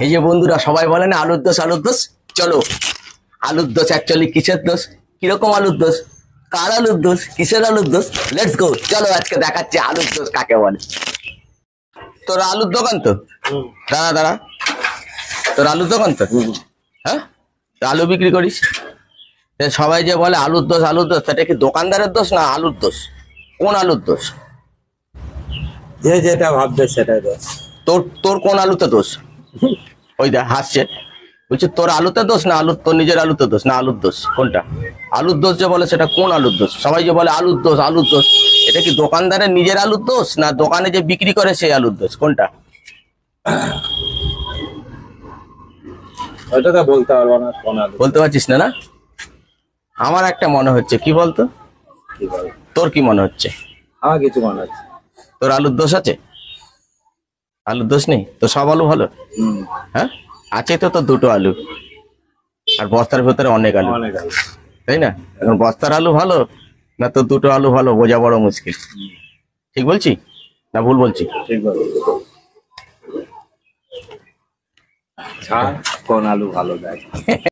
এই যে বন্ধুরা সবাই বলে না আলুর দোষ আলুর দোষ, চলো আলুর দোষ অ্যাকচুয়ালি কিসের দোষ, কিরকম আলুর দোষ, কার আলুর দোষ, কিসের আলুর দোষ, লেটস গো। চলো আজকে দেখাচ্ছি আলুর দোষ কাকে বলে। তোর আলুর দোকান তো, দাঁড়া দাঁড়া, তোর আলুর দোকান তো, হ্যাঁ আলু বিক্রি করিস। সবাই যে বলে আলুর দোষ আলুর দোষ, সেটা কি দোকানদারের দোষ না আলুর দোষ? কোন আলুর দোষ? যে যেটা ভাববে সেটাই দোষ। তোর তোর কোন আলুতে দোষ? ওই দেখ হাসছে, বলছি তোর আলুতে দোষ না আলুর, তোর নিজের আলুতে দোষ না আলুর দোষ? কোনটা আলুর দোষ যে বলে সেটা কোন আলুর দোষ? সবাই যে বলে আলুর দোষ আলুর দোষ, এটা কি দোকানদারের নিজের আলুর দোষ না দোকানে যে বিক্রি করে সেই আলুর দোষ? কোনটা? ওইটা তো বলতে পারবো না কোন আলু। বলতে পারছিস না না? আমার একটা মনে হচ্ছে, কি বলতো, কি বলে? তোর কি মনে হচ্ছে? আমার কিছু মনে হচ্ছে। তোর আলুর দোষ আছে? আলুর দোষ নেই তো, সব আলু ভালো। হ্যাঁ আছে তো, তোর দুটো আলু আর বস্তার ভেতরে অনেক আলু, অনেক আলু। তাই না? এখন বস্তার আলু ভালো না তোর দুটো আলু ভালো, বোঝা বড় মুশকিল। ঠিক বলছি না ভুল বলছি? ঠিক বলে। ছাড়, কোন আলু ভালো দেয়।